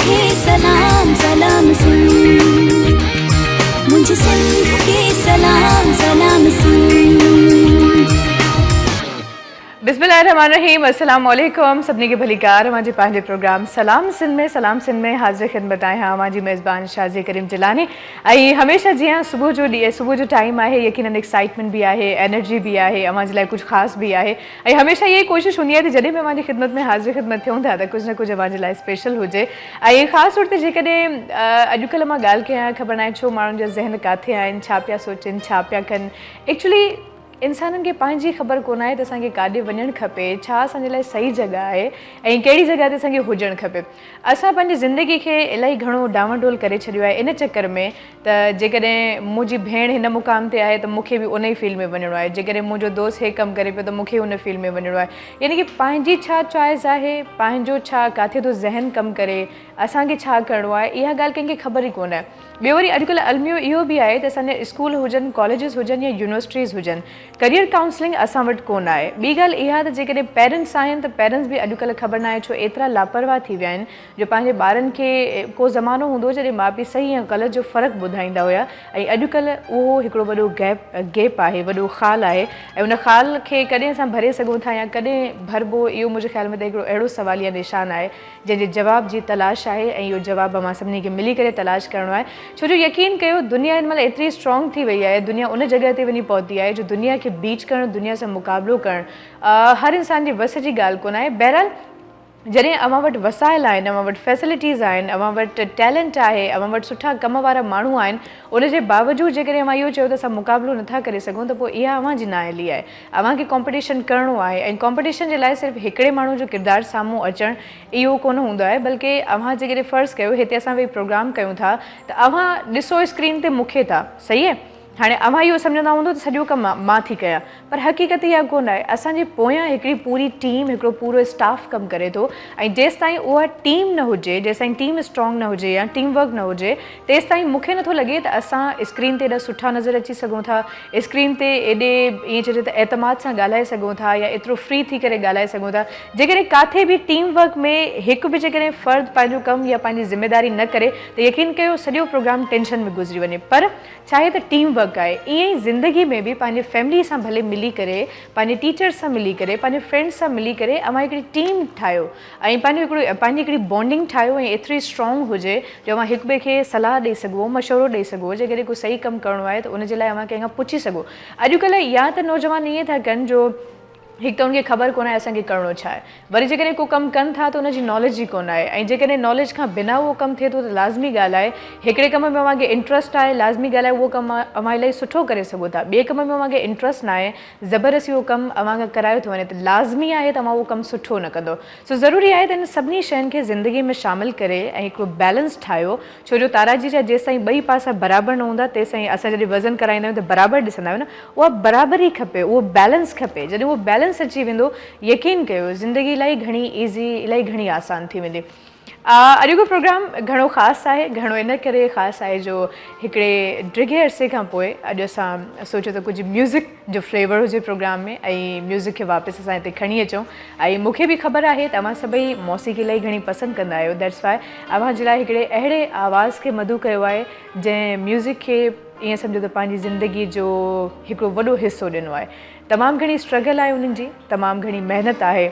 खे सलाम सलाम सुन, मुझे सिंध खे सलाम सलाम सुन। बिस्मिल्लाहिर्रहमानिर्रहीम, अस्सलाम वालेकुम। सभिनी खे भलीकार मुंहिंजे पंहिंजे प्रोग्राम सलाम सिंध में हाज़िर ख़िदमत आहियां। मुंहिंजी मेज़बान शाज़ी करीम जिलानी। ऐं हमेशह जीअं सुबुह जो टाइम आहे, यकीनन एक्साइटमेंट भी आहे, एनर्जी भी आहे, अव्हां जे लाइ कुझु ख़ासि भी आहे। ऐं हमेशह इहा कोशिशि हूंदी आहे त जॾहिं बि मुंहिंजी ख़िदमत में हाज़िर ख़िदमत थियूं था त कुझु न कुझु अव्हां जे लाइ स्पेशल हुजे। ऐं ख़ासि तौर ते जेकॾहिं अॼुकल्ह मां ॻाल्हि कयां, ख़बर नाहे छो माण्हुनि जा ज़हन किथे आहिनि, छा पिया सोचनि, छा पिया कनि। एक्चुअली इंसाननि खे पंहिंजी ख़बर कोन आहे त असांखे काॾे वञणु खपे, छा असांजे लाइ सही जॻह आहे ऐं कहिड़ी जॻह ते असांखे हुजणु खपे। असां पंहिंजी ज़िंदगी खे इलाही घणो डांवाडोल करे छॾियो आहे इन चकर में त जेकॾहिं मुंहिंजी भेण हिन मुक़ाम ते आहे त मूंखे बि उन ई फील्ड में वञिणो आहे, जेकॾहिं मुंहिंजो दोस्त हे कमु करे पियो त मूंखे उन फील्ड में वञिणो आहे। यानी कि पंहिंजी छा चॉइस आहे, पंहिंजो छा किथे थो ज़हन कमु करे, असांखे छा करिणो आहे, इहा ॻाल्हि कंहिंखे ख़बर ई कोन आहे। ॿियो वरी अॼुकल्ह अलमियो इहो बि आहे त असांजा स्कूल हुजनि, कॉलेजिस हुजनि या यूनिवर्सिटीज़ हुजनि, करियर काउंसलिंग असां वटि कोन आहे। ॿी ॻाल्हि इहा त जेकॾहिं पेरेंट्स आहिनि त पेरेंट्स बि अॼुकल्ह ख़बर न आहे छो एतिरा लापरवाह थी विया आहिनि जो पंहिंजे ॿारनि खे को ज़मानो हूंदो जॾहिं माउ पीउ सही ऐं ग़लति जो फ़र्क़ु ॿुधाईंदा हुया, ऐं अॼुकल्ह उहो हिकिड़ो वॾो गैप आहे, वॾो ख़ाल आहे। ऐं उन ख़ाल खे कॾहिं असां भरे सघूं था या कॾहिं भरबो, इहो मुंहिंजे ख़्याल में त हिकिड़ो अहिड़ो सवालिया निशान आहे जंहिंजे जवाब जी तलाश आहे। ऐं इहो जवाबु असां सभिनी खे मिली करे तलाश करिणो आहे। छो जो यकीन कयो, दुनिया हिन महिल एतिरी स्ट्रॉन्ग थी वई आहे, दुनिया उन जॻह ते वञी पहुती आहे जो दुनिया खे बीट करणु, दुनिया सां मुक़ाबिलो करणु हर इंसान जी वस जी ॻाल्हि कोन आहे। बहरहाल जॾहिं अव्हां वटि वसाइल आहिनि, अव्हां वटि फैसिलिटीज़ आहिनि, अव्हां वटि टैलेंट आहे, अव्हां वटि सुठा कम वारा माण्हू आहिनि, उनजे बावजूदि जेकॾहिं अव्हां इहो चयो त असां मुक़ाबिलो नथा करे सघूं त पोइ इहा अव्हां जी नाअहली आहे। अव्हांखे कॉम्पिटिशन करिणो आहे ऐं कॉम्पिटिशन जे लाइ सिर्फ़ु हिकिड़े माण्हू जो किरदारु साम्हूं अचणु इहो कोन हूंदो आहे, बल्कि अव्हां जेकॾहिं फ़र्ज़ु कयो हिते असां वेही प्रोग्राम कयूं था त अव्हां ॾिसो स्क्रीन ते मूंखे था, सही आहे। हाणे अव्हां इहो सम्झंदा हूंदो त सॼो कमु मां थी कयां, पर हक़ीक़त इहा कोन आहे। असांजे पोयां हिकिड़ी पूरी टीम, हिकिड़ो पूरो स्टाफ कमु करे थो, ऐं जेसि ताईं उहा टीम न हुजे, जेसि ताईं टीम स्ट्रॉन्ग न हुजे या टीम वर्क न हुजे, तेसि ताईं मूंखे नथो लॻे त असां स्क्रीन ते एॾा सुठा नज़र अची सघूं था, स्क्रीन ते एॾे ईअं चइजे त एतमाद सां ॻाल्हाए सघूं था या एतिरो फ्री थी करे ॻाल्हाए सघूं था। जेकॾहिं किथे बि टीम वर्क में हिकु बि जेकॾहिं फ़र्द पंहिंजो कमु या पंहिंजी ज़िम्मेदारी न करे त यकीन कयो सॼो प्रोग्राम टेंशन में गुज़री वञे। पर छा आहे त टीम वर्क आहे। ईअं ई ज़िंदगी में बि पंहिंजे फैमिली सां भले मिली करे, पंहिंजे टीचर्स सां मिली करे, पंहिंजे फ्रेंड्स सां मिली करे अव्हां हिकिड़ी टीम ठाहियो ऐं पंहिंजी हिकिड़ी बॉन्डिंग ठाहियो ऐं एतिरी स्ट्रॉन्ग हुजे जो अव्हां हिक ॿिए खे सलाह ॾेई सघो, मशवरो ॾेई सघो। जेकॾहिं कोई सही कमु करिणो आहे त उनजे लाइ अव्हां कंहिंखां पुछी सघो। अॼुकल्ह या त नौजवान ईअं था कनि जो हिकु त उनखे ख़बर कोन आहे असांखे करिणो छा आहे, वरी जेकॾहिं को कमु कनि था त उनजी नॉलेज ई कोन आहे, ऐं जेकॾहिं नॉलेज खां बिना उहो कमु थिए थो त लाज़मी ॻाल्हि आहे हिकिड़े कम में अव्हांखे इंट्रस्ट आहे, लाज़मी ॻाल्हि आहे उहो कमु अव्हां इलाही सुठो करे सघो था। ॿिए कम में अव्हांखे इंट्रस्ट न आहे, ज़बरदस्ती उहो कमु अव्हां खां करायो थो वञे त लाज़मी आहे त अव्हां उहो कमु सुठो न कंदो। सो ज़रूरी आहे त इन सभिनी शयुनि खे ज़िंदगी में शामिलु करे ऐं हिकिड़ो बैलेंस ठाहियो। छो जो ताराजी जा जेसि ताईं ॿई पासा बराबरि न हूंदा तेसि ताईं असां जॾहिं वज़न कराईंदा आहियूं त बराबरि ॾिसंदा आहियूं न, उहा बराबरी खपे, उहो बैलेंस खपे। जॾहिं उहो बैलेंस अची वेंदो, यकीन कयो ज़िंदगी इलाही घणी ईज़ी, इलाही घणी आसान थी वेंदी। अॼु को प्रोग्राम घणो ख़ासि आहे, घणो इन करे ख़ासि आहे जो हिकिड़े ड्रिघे अरसे खां पोइ अॼु असां सोचियो त कुझु म्यूज़िक जो फ्लेवर हुजे प्रोग्राम में ऐं म्यूज़िक खे वापसि असां हिते खणी अचूं। ऐं मूंखे बि ख़बर आहे त अव्हां सभई मौसीक़ी इलाही घणी पसंदि कंदा आहियो, दैट्स वाए अव्हां जे लाइ हिकिड़े अहिड़े आवाज़ खे मधु कयो आहे जंहिं म्यूज़िक खे ईअं सम्झो त पंहिंजी ज़िंदगी जो हिकिड़ो वॾो हिसो ॾिनो आहे। तमामु घणी स्ट्रगल आहे उन्हनि जी, तमामु घणी महिनत आहे।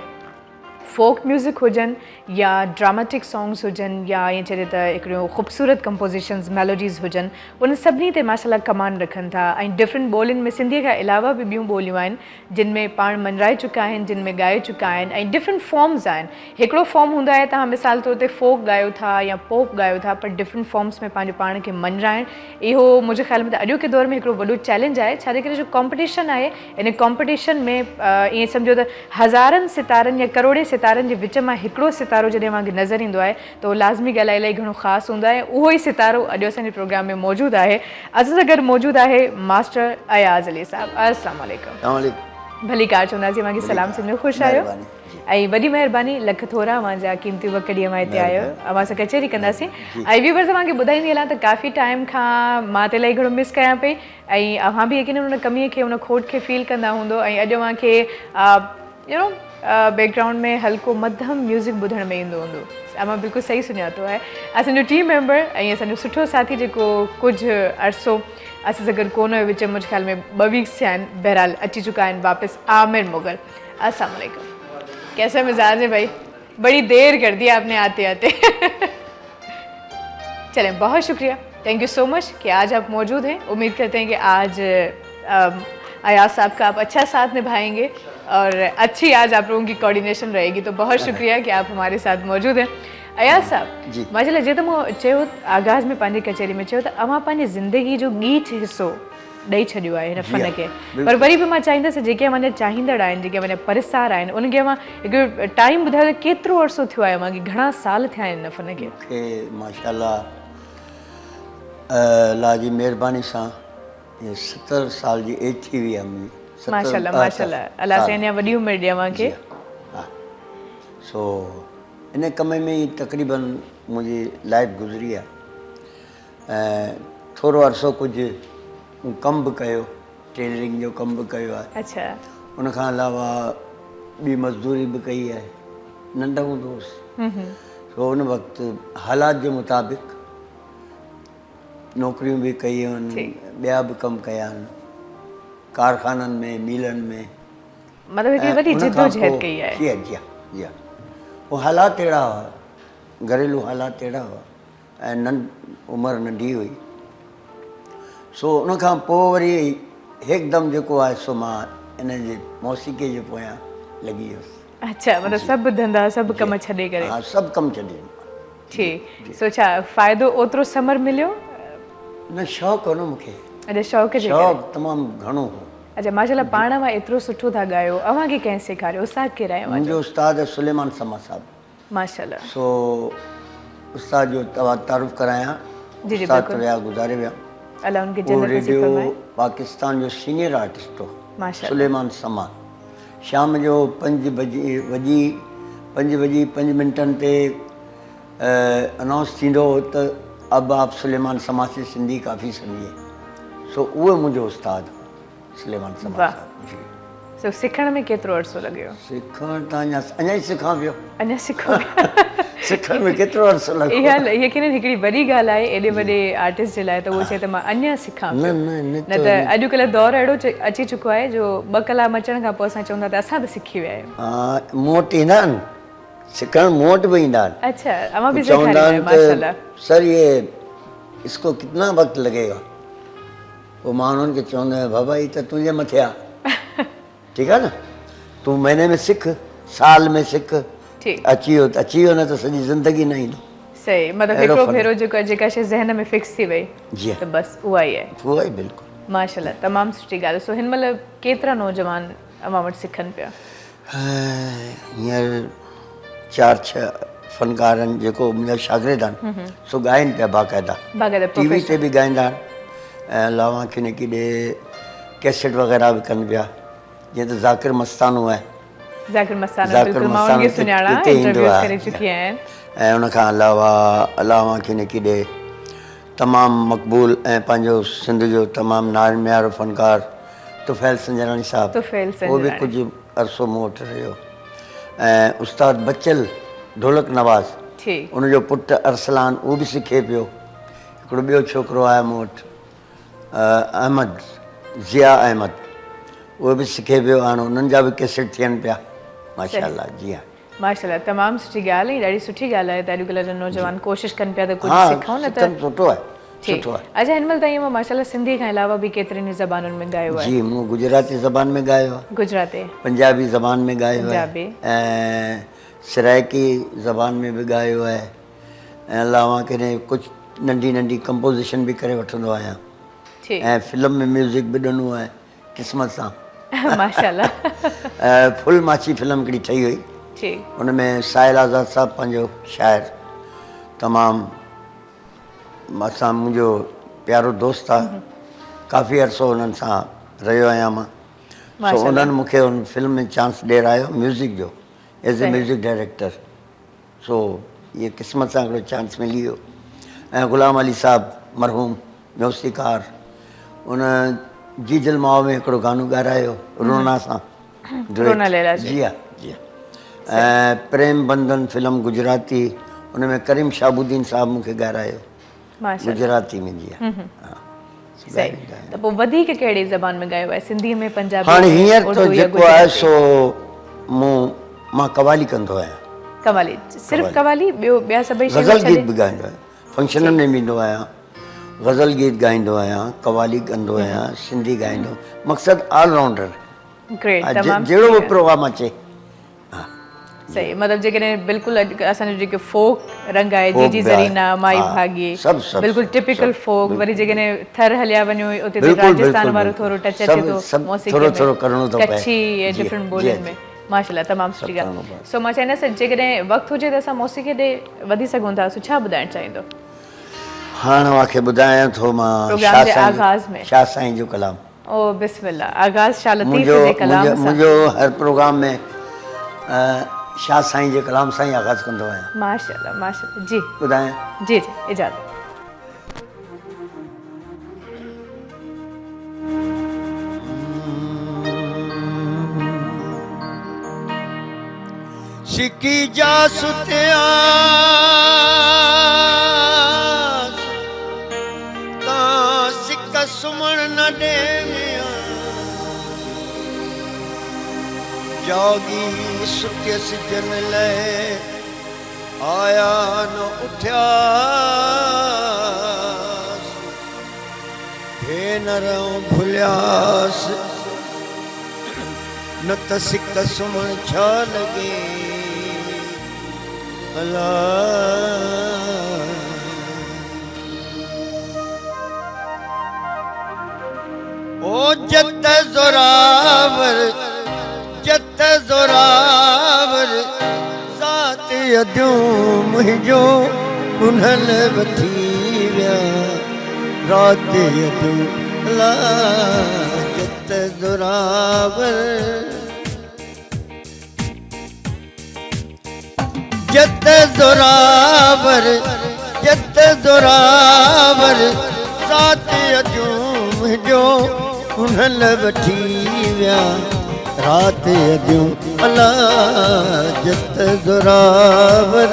फोक म्यूज़िक हुजनि या ड्रामेटिक सॉन्ग्स हुजनि या ईअं चइजे त हिकिड़ियूं ख़ूबसूरत कंपोज़िशन्स, मेलोडीज़ हुजनि, उन सभिनी ते माशाल्लाह कमांड रखनि था। ऐं डिफरेंट ॿोलियुनि में, सिंधीअ खां अलावा बि ॿियूं ॿोलियूं आहिनि जिन में पाण मनराए चुका आहिनि, जिन में ॻाए चुका आहिनि, ऐं डिफरेंट फॉर्म्स आहिनि। हिकिड़ो फॉर्म हूंदो आहे तव्हां मिसाल तौर ते फोक ॻायो था या पॉप ॻायो था, पर डिफरेंट फॉर्म्स में पंहिंजो पाण खे मनराइण, इहो मुंहिंजे ख़्याल में त अॼोके दौर में हिकिड़ो वॾो चैलेंज आहे। छाजे करे जो कॉम्पिटिशन आहे, इन कॉम्पिटिशन में ईअं सम्झो त हज़ारनि सितारनि या करोड़े सितारनि जे विच मां हिकिड़ो सितारो जॾहिं अव्हांखे नज़र ईंदो आहे त उहो लाज़मी ॻाल्हि आहे इलाही घणो ख़ासि हूंदो आहे। उहो ई सितारो अॼु असांजे प्रोग्राम में मौजूदु आहे। असां सां गॾु मौजूदु आहे मास्टर अयाज़ अली साहब। अस्सलाम वालेकुम। भली कार चवंदासीं, अव्हांखे सलाम सिंध में ख़ुशि आहियो ऐं वॾी महिरबानी, लख थोरा अव्हांजा क़ीमती वक़्त कढी अव्हां हिते आहियो। अव्हां सां कचहरी कंदासीं ऐं व्यूअर्स अव्हांखे ॿुधाईंदी हलां त काफ़ी टाइम खां मां त इलाही घणो मिस कयां पई ऐं अव्हां बि यकीन उन कमीअ खे, उन खोट खे फील कंदा हूंदो। ऐं अॼु अव्हांखे बैकग्राउंड में हल्को मध्यम म्यूज़िक ॿुधण में ईंदो हूंदो। अमां बिल्कुलु सही सुञातो आहे। असांजो टीम मेंबर ऐं असांजो सुठो साथी जेको कुझु अरसो असां सां गॾु कोन हुयो, विच में मुंहिंजे ख़्याल में 2 वीक्स थिया आहिनि, बहरहाल अची चुका आहिनि वापसि। आमिर मुग़ल, अस्सलाम वालेकुम। कैसा मिजाज है भाई? बड़ी देर कर दी आपने आते आते। चलें, बहुत शुक्रिया, थैंक यू सो मच कि आज आप मौजूद हैं। उम्मीद करते हैं कि आज अयाज साहब का आप अच्छा साथ निभाएंगे और अच्छी आज आप लोगों की कोऑर्डिनेशन रहेगी। तो बहुत शुक्रिया कि आप हमारे साथ मौजूद हैं। अयाज साहब, माशाल्लाह, जे तो मूं चयो आगाज़ में पंहिंजी कचहरी में चयो त अवां पंहिंजी ज़िंदगी जो गीच हिसो ॾेई छॾियो आहे हिन फ़न खे, पर वरी बि मां चाहींदसि जेके अव्हां चाहींदड़ आहिनि, जेके अव्हां परिसार आहिनि, उनखे अव्हां हिकिड़ो टाइम ॿुधायो त केतिरो अर्सो थियो आहे अव्हां खे, घणा साल थिया आहिनि हिन फ़न खे? माशाल्लाह अल्लाह जी महिरबानी सां 70 साल जी एज थी वई आहे मुंहिंजी। माशाल्लाह माशाल्लाह, अल्लाह से अञा वॾी उमिरि ॾिए अव्हांखे। हा, सो इन कम में ई तक़रीबन मुंहिंजी लाइफ गुज़री आहे। ऐं थोरो अर्सो कुझु कमु बि कयो, टेलरिंग जो कमु बि कयो आहे। अच्छा। उनखां अलावा ॿी मज़दूरी बि कई आहे, नंढा हूंदो हुउसि। सो उन वक़्तु हालात जे मुताबिक़ नौकरियूं बि कयूं आहिनि, ॿिया बि कमु कया आहिनि, कारखाननि में, मिलनि में, मतलब हिकिड़ी वॾी जिदोजहद कई आहे। जी जी जी, वो हालात अहिड़ा हुआ, घरेलू हालात अहिड़ा हुआ ऐं उमिरि नंढी हुई। सो उनखां पोइ वरी हिकदमि जेको आहे सो मां इन जे मौसीक़ी जे पोयां लॻी वियुसि। अच्छा, मतलब सब धंधा सब कम छॾे करे? हाँ, सब कम छॾे। ठीक। सो छा फ़ाइदो ओतिरो समर मिलियो? न, शौक़ु हो न मूंखे। अच्छा, शौक़ जे करे? शौक़ु तमामु घणो हो। अच्छा, माशाल्लाह, पाण मां एतिरो सुठो था ॻायो, अव्हांखे कंहिं सेखारियो? उस्ताद केरु आहे? मुंहिंजो उस्ताद सुलेमान समा साहब। माशाल्लाह। सो उस्ताद जो तारुफ़ करायां। जी जी, उस्ताद विया, गुज़ारे विया। अल्लाह उनके जन्नत नसीब फरमाए। पाकिस्तान जो सीनियर आर्टिस्ट हो माशाल्लाह, सुलेमान समा। शाम जो 5 बजे 5 मिंटनि ते अनाउंस थींदो हो त अब आप सुलेमान समा से सिंधी काफ़ी सुनिए। सो उहो मुंहिंजो उस्ताद हो, सुलेमान समा साहब जी। सो सिखण में केतिरो अर्सो लॻियो? सिखण त अञा ई सिखां पियो। अञा सिखो? सिखण में केतिरो अर्सो लॻो? इहा यकीनन हिकिड़ी वॾी ॻाल्हि आहे एॾे वॾे आर्टिस्ट जे लाइ, त उहो चए त मां अञा सिखां पियो। न त अॼुकल्ह दौरु अहिड़ो अची चुको आहे जो 2 कलाक अचण खां पोइ असां चवंदा त असां त सिखी विया आहियूं। हा, मूं वटि ईंदा आहिनि सिखण, मूं वटि बि ईंदा आहिनि। अच्छा, अव्हां बि सेखारींदा आहियो? माशाल्लाह। सर ये इसको कितना वक्त लगेगा? वो मां उन्हनि खे चवंदो आहियां, बाबा ही त तुंहिंजे मथे आहे। ठीकु आहे न, तूं महीने में सिख, साल में सिख, अची वियो न त सॼी ज़िंदगी न ईंदो। सही, मतलब हिकिड़ो भेरो जेका शइ ज़हन में फिक्स थी वई त बस उहा ई आहे। उहा ई बिल्कुलु। माशाल्लाह, तमामु सुठी ॻाल्हि। सो हिन महिल केतिरा नौजवान अव्हां वटि सिखनि पिया? हींअर 4-6 फ़नकार आहिनि जेको मुंहिंजा शागिर्द आहिनि। सो ॻाइनि पिया बाक़ाइदा, टीवी ते बि ॻाईंदा आहिनि ऐं अलावा किने किॾे कैसेट वग़ैरह बि कनि पिया। जीअं त ज़ाकिर मस्तानो आहे, ज़ाकिर मस्तानो बिल्कुलु मां उनखे सुञाणा, इंटरव्यूज़ करे चुकी आहियां। ऐं उनखां अलावा किने किॾे तमामु मक़बूल ऐं पंहिंजो सिंध जो तमामु नामियारो फ़नकार तुफ़ैल संजरानी साहब, उहो बि कुझु अरसो मूं वटि रहियो। ऐं उस्ताद बचल ढोलक नवाज़, उनजो पुटु अरसलान, उहो बि सिखे पियो। हिकिड़ो ॿियो छोकिरो आहे मूं वटि, अहमद, ज़िया अहमद, उहो बि सिखे पियो। हाणे उन्हनि जा बि कैसेट थियनि पिया। माशाल्लाह। जी हाँ, माशाल्लाह, तमामु सुठी ॻाल्हि आहे। ॾाढी सुठी ॻाल्हि आहे त अॼुकल्ह जा नौजवान कोशिशि कनि पिया त कुझु सिखूं न त सुठो आहे। सुठो आहे। अच्छा, हिन महिल ताईं मां माशाल्लाह सिंधी खां अलावा बि केतिरनि ज़बानुनि में ॻायो आहे? जी, मूं गुजराती ज़बान में ॻायो आहे, गुजराती, पंजाबी ज़बान में ॻायो आहे ऐं सराइकी ज़बान में बि ॻायो आहे ऐं अलावा किने कुझु नंढी कंपोज़िशन बि करे वठंदो आहियां ऐं फिल्म में म्यूज़िक बि ॾिनो आहे क़िस्मत सां। माशाल्लाह। फुल माची फिल्म हिकिड़ी ठही हुई, उन में साहिल आज़ाद साहब पंहिंजो शाइर तमामु असां मुंहिंजो प्यारो दोस्त आहे, काफ़ी अर्सो उन्हनि सां रहियो आहियां मां। सो उन्हनि मूंखे उन फिल्म में चांस ॾियरायो म्यूज़िक जो, एज़ ए म्यूज़िक डायरेक्टर। सो ये क़िस्मत सां हिकिड़ो चांस मिली वियो। ऐं ग़ुलाम अली साहब मरहूम मौसीकार, उन जीजल माओ में हिकिड़ो गानो ॻारायो रोना सां। जी हा, जी हा। ऐं प्रेम बंधन फिल्म गुजराती, उनमें करीम शाहबुद्दीन साहब मूंखे ॻारायो माशाल्लाह गुजराती में जी हाँ सही त पोइ वधीक कहिड़ी ज़बान में ॻायो आहे सिंधी में पंजाबी हाणे में हींअर उर्दू तो या जेको आहे गुजराती? सो मां कवाली कंदो आहियां कवाली सिर्फ़ कवाली ॿिया सभई शयूं गज़ल गीत छॾे? बि ॻाईंदो आहियां फंक्शननि में वेंदो आहियां गज़ल गीत ॻाईंदो आहियां कवाली कंदो आहियां सिंधी ॻाईंदो मक़सदु ऑलराउंडर ग्रेट तमामु जहिड़ो बि सुठी ॻाल्हि। प्रोग्राम अचे सही मतिलबु जेकॾहिं बिल्कुलु असांजो जेके फोक रंग आहे Folk जीजी बि आहे, ज़रीना माई हा, भागी सभु बिल्कुलु टिपिकल फोक वरी जेकॾहिं थर हलिया वञो उते त बिल्कुलु, राजस्थान बिल्कुलु, वारो थोरो टच अचे थो सभु मौसीक़ी थोरो में थोरो करिणो थो पए। कच्छी ऐं जी, डिफरेंट जी, ॿोलियुनि जी। में माशाल्लाह तमामु सुठी सभु करिणो ॻाल्हि पए। सो मां चाहींदसि जेकॾहिं वक़्तु हुजे त असां मौसीक़ी ॾे वधी सघूं था सो छा ॿुधाइणु चाहींदो हाणे मूंखे ॿुधायां थो मां प्रोग्राम जे आगाज़ में शाह साईं जो कलाम ओ बिस्मिल्लाह आगाज़ शाह लतीफ़ मुंहिंजो जे कलाम सां मुंहिंजो हर प्रोग्राम में शाह साईं जे कलाम सां ई आगाज़ कंदो आहियां माशाल्लाह माशाल्लाह जी ॿुधायां जी जी इजाज़त सिकी जा सुतिया तां सिक सुमण न ॾेविया जागी सुत्य सिजन लए आया न उठिया भेनरूं भुलियास न त सिक सुमण छा लॻे अला ओ जत ज़ोरावर ज़ात यदियूं मुंहिंजो कुन्हल वठी विया रात यदियूं अला जत ज़ोरावर जत ज़ोरावर ज़ात यदियूं मुंहिंजो कुन्हल वठी विया रात यदियूं अला जत ज़ोरावर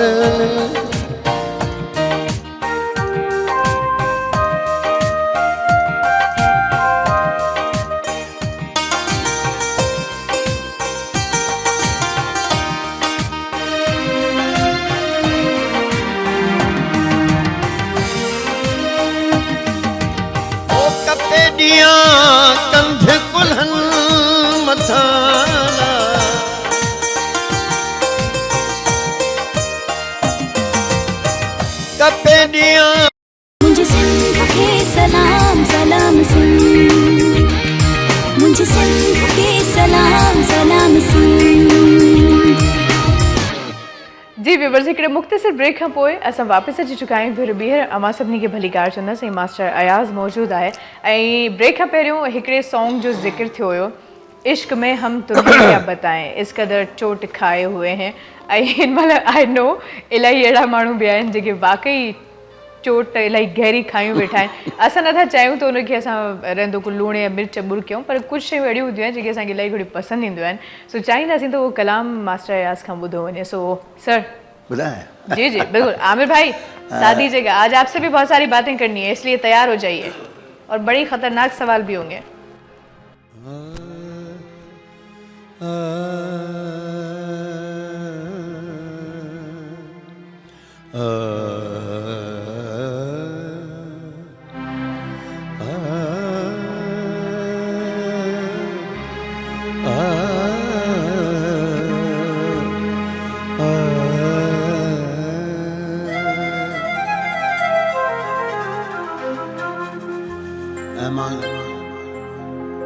कंध कुल्हनि मथां कपे ॾियां मुंहिंजी सिंध खे सलाम सलाम सिंध मुंहिंजी सिंध खे सलाम सलाम सिंध जी व्यूवर्स हिकिड़े मुख़्तसिर ब्रेक खां पोइ असां वापसि अची चुका आहियूं फिर ॿीहर अमां सभिनी खे भली कार चवंदासीं मास्टर अयाज़ मौजूदु आहे ऐं ब्रेक खां पहिरियों हिकिड़े सॉन्ग जो ज़िक्र थियो हुयो इश्क में हम तुम्हें क्या बताएं इस कदर चोट खाए हुए हैं ऐं हिन महिल आई नो इलाही अहिड़ा माण्हू बि आहिनि जेके वाक़ई चोट इलाही गहरी खायूं वेठा आहिनि असां नथा चाहियूं त उनखे असां रहंदो को लूण या मिर्च ॿुरकियूं पर कुझु शयूं अहिड़ियूं हूंदियूं आहिनि जेके असांखे इलाही घणी पसंदि ईंदियूं आहिनि सो चाहींदासीं त उहो कलाम मास्टर अयाज़ खां ॿुधो वञे सो सर बुलाएं जी जी बिल्कुल आमिर भाई शादी जगह आज आपसे भी बहुत सारी बातें करनी है इसलिए तैयार हो जाइए और बड़ी खतरनाक सवाल भी होंगे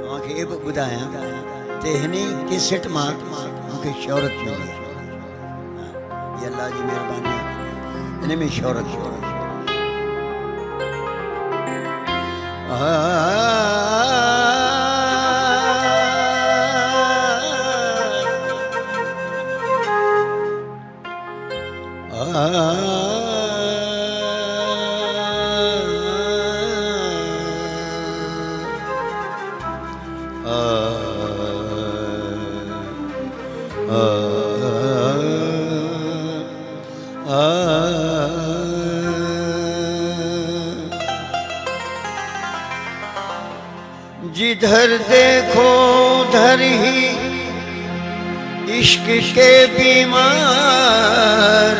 मूंखे इहो बि ॿुधायां त हिन कैसेट मां मूंखे शोहरत मिली आहे इहा अलाह जी महिरबानी आहे हिन में शोहरत जिधर देखो उधर ही इश्क के बीमार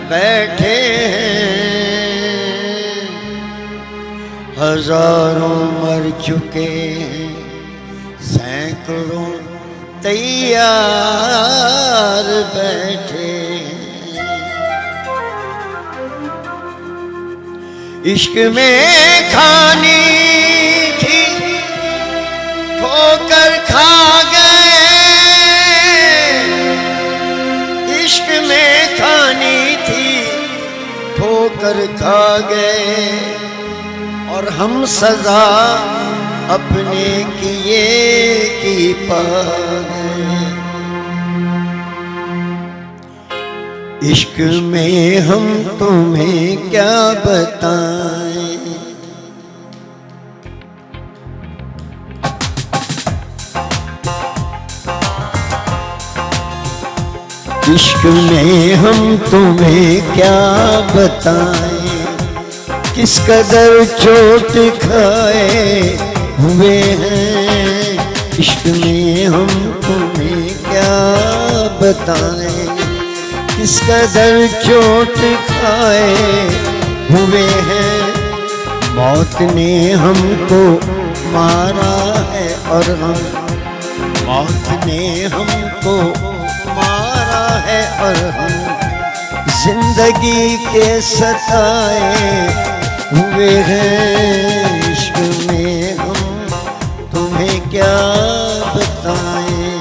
बैठे हैं, हजारों मर चुके हैं, सैकड़ों तैयार बैठे हैं। इश्क में खानी थी ठोकर खा गए, इश्क में खानी थी ठोकर खा गए, और हम सजा अपने किए की पा गए। इश्क में हम तुम्हें क्या बताएं, इश्क में हम तुम्हें क्या बताएं, किस कदर चोट खाए हुए हैं। इश्क में हम तुम्हें क्या बताएं, किस कदर चोट खाए हुए हैं। मौत ने हमको मारा है और हम, मौत ने हमको मारा है और हम जिंदगी के सताए हुए हैं। इश्क में हम तुम्हें क्या बताएं,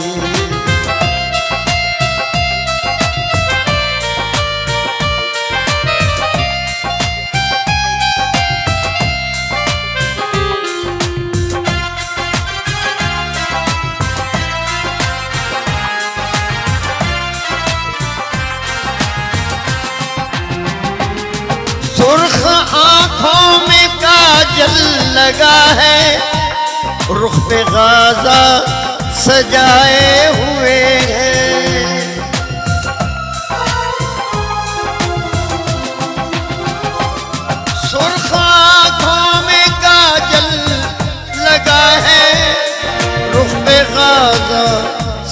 सुर्ख आंखों में काजल लगा है, रुख पे गाज़ा सजाए हुए हैं। सुर्ख आंखों में काजल लगा है, रुख पे गाज़ा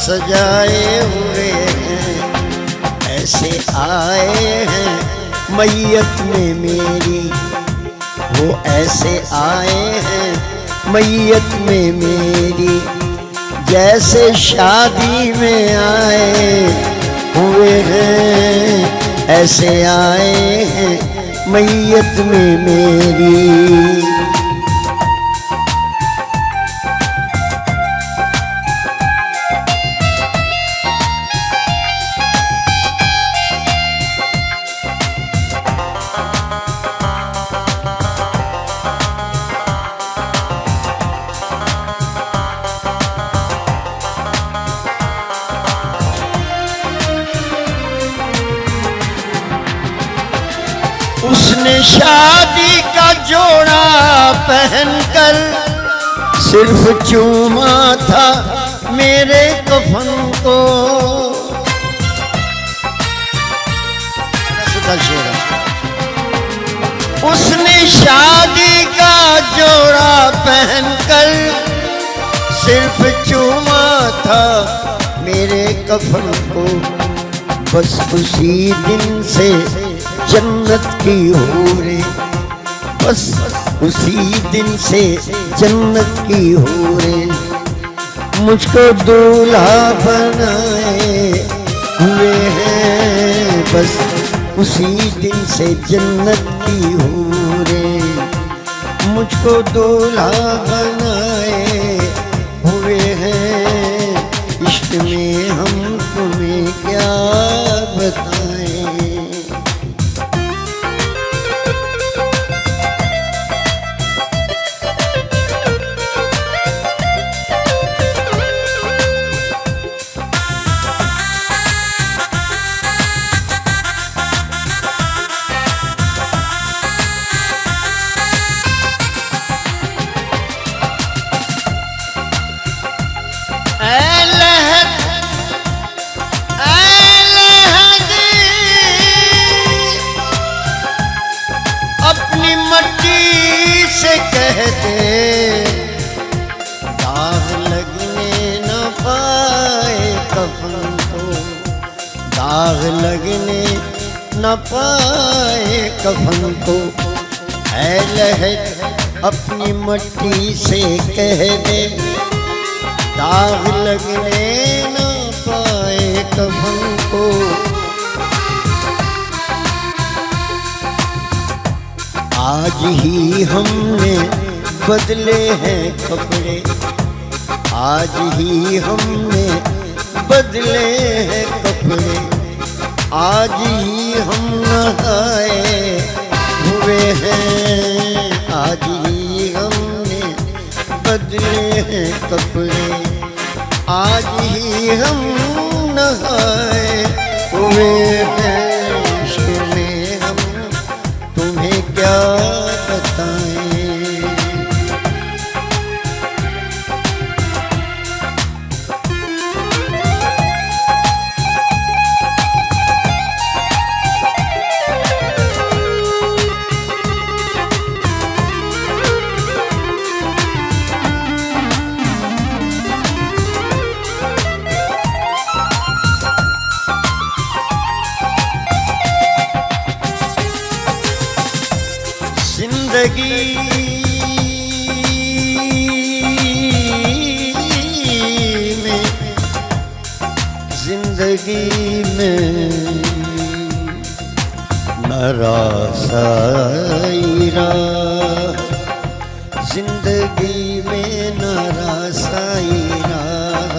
सजाए हुए हैं। ऐसे आए हैं मैयत में मेरी, वो ऐसे आए हैं मैयत में मेरी, जैसे शादी में आए हुए हैं। ऐसे आए हैं मैयत में मेरी। उसने शादी का जोड़ा पहनकर सिर्फ चूमा था मेरे कफन को। उसने शादी का जोड़ा पहनकर सिर्फ चूमा था मेरे कफन को। बस उसी दिन से जन्नत की हूरें, बस उसी दिन से जन्नत की हूरें मुझको दूल्हा बनाए हुए हैं। बस उसी दिन से जन्नत की हूरें मुझको दूल्हा बनाए हुए हैं। इश्क में हम तुम्हें क्या बताएं, दाग लगने न पाए कफन को, ऐ लहर अपनी मट्टी से कह दे, दाग लगने न पाए कफन को। आज ही हमने बदले हैं कपड़े, आज ही हमने बदले हैं कपड़े, आज ही हम नहाए हुए हैं, आज ही हमने बदले हैं कपड़े, आज ही हम नहाए हुए हैं। इश्क़ में हम तुम्हें क्या बताएं। जिंदगी में, जिंदगी में नाराज़गी राह, जिंदगी में नाराज़गी राह,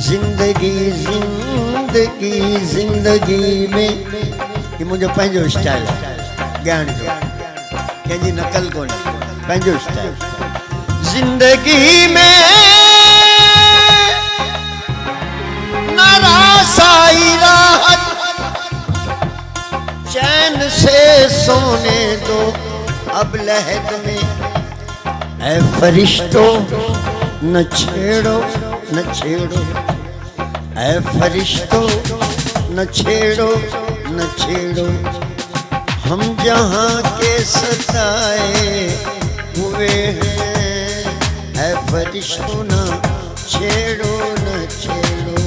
जिंदगी जिंदगी जिंदगी में। ये मुझे पंहिंजो स्टाइल है ज्ञान जो, कंहिंजी नकल कोन, पंहिंजो स्टाइल। जिंदगी में नाराज़गी राहत, चैन से सोने दो अब लहद में, ऐ फरिश्तों न छेड़ो न छेड़ो, ऐ फरिश्तों न छेड़ो न छेड़ो, हम जहाँ के सताए हुए हैं, ऐ फरिश्तों न छेड़ो न छेड़ो।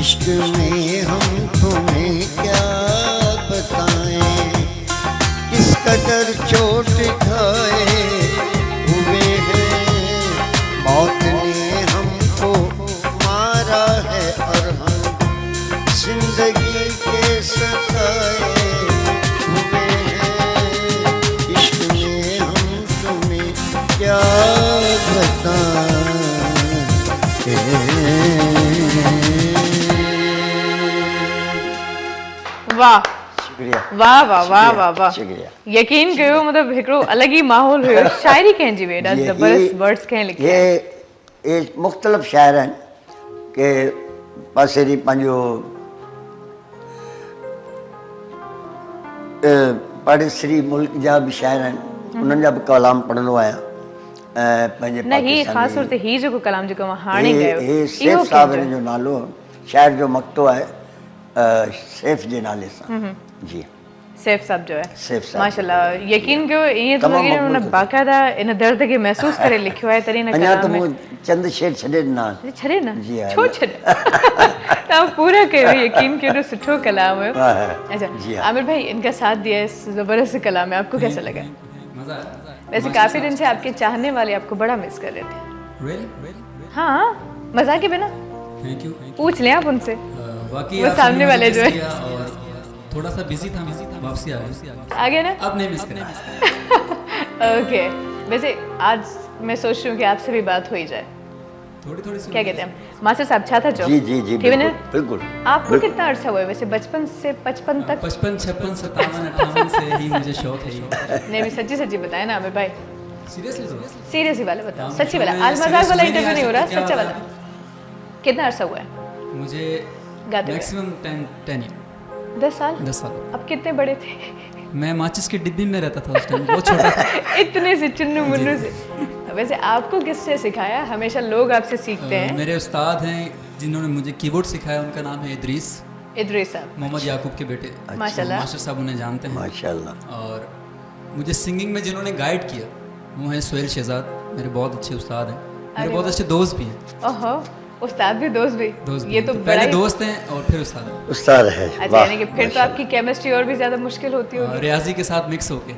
इश्क में हम तुम्हें क्या बताएं, किस कदर चोट खाए हुए हैं, मौत ने हमको मारा है और हम जिंदगी के सताए हुए हैं। इश्क में हम तुम्हें क्या बताएं। वाह शुक्रिया, वाह वाह वाह वाह वाह, शुक्रिया। यकीन कयो मतलब हिकिड़ो अलग ही माहौल हुयो। शायरी कंहिंजी हुई, एॾा ज़बरदस्त वर्ड्स कंहिं लिखिया। ये मुख़्तलिफ़ शाइर आहिनि के पासेरी पंहिंजो पाड़ेसरी मुल्क जा भी शाइर आहिनि, उन्हनि जा भी कलाम पढ़ंदो आहियां। पंहिंजे न ही ख़ासि तौर ते ही जेको कलाम जेको मां हाणे कयो, हे सैफ साहब जो नालो, शाइर जो मक्तो आहे सैफ जे नाले सां। जी सैफ साहब जो है, सैफ साहब माशाल्लाह। यकीन कयो ईअं थो लॻे उन बाक़ाइदा इन दर्द खे महसूस करे लिखियो आहे, तॾहिं न अञा त कलाम मूं चंद शेर छॾे ॾिना। छॾे न, जी हा। छो छॾे? तव्हां पूरा कयो, यकीन कयो एॾो सुठो कलाम हुयो। अच्छा जी हाँ। आमिर भाई, इनका साथ दिया इस जबरदस्त कलाम में, आपको कैसा लगा? वैसे काफी दिन से आपके चाहने वाले आपको बड़ा मिस कर रहे थे। हाँ, मजाक के बिना थैंक यू। पूछ लें आप उनसे, वाकई वो सामने वाले जो है और थोड़ा सा बिजी था, वापसी आ गया ना। अब नहीं मिस करना। ओके, वैसे आज मैं सोच रही हूँ कि आपसे भी बात हो ही जाए। थोड़ी थोड़ी क्या कहते हैं मास्टर साहब, छा था जो? जी जी जी, ठीक है ना? बिल्कुल। आपको कितना अर्सा हुआ है वैसे, बचपन से 55 तक? 55, 56, 57, 58 से ही मुझे शौक है। नहीं, मैं सच्ची सच्ची बताए ना आमिर भाई, सीरियसली सीरियसली वाला बताओ, सच्ची वाला। आज मजाक वाला इंटरव्यू नहीं हो रहा, सच्चा वाला। कितना अर्सा हुआ है मुझे? गाते हुए? Maximum 10 year. 10 साल? 10 साल। अब कितने बड़े थे? मैं माचिस की डिब्बी में रहता था उस टाइम, बहुत छोटा था। इतने से चुन्नू मुन्नू से। वैसे आपको किससे सिखाया? हमेशा लोग आपसे सीखते हैं। मेरे उस्ताद हैं जिन्होंने मुझे कीबोर्ड सिखाया, उनका नाम है इदरीस साहब, मोहम्मद याकूब के बेटे। माशाल्लाह। मास्टर साहब उन्हें जानते हैं माशाल्लाह। और मुझे सिंगिंग में जिन्होंने गाइड किया वो हैं सुहेल शहजाद, मेरे बहुत अच्छे उस्ताद हैं, मेरे बहुत अच्छे दोस्त भी हैं। ओहो, उस्ताद भी दोस्त भी, दोस्त भी। ये तो पहले बड़ा ही दोस्त हैं और फिर उस्ताद। उस्ताद है। अच्छा, वाह, यानी कि फिर तो आपकी केमिस्ट्री और भी ज्यादा मुश्किल होती होगी। रियाजी के साथ मिक्स होके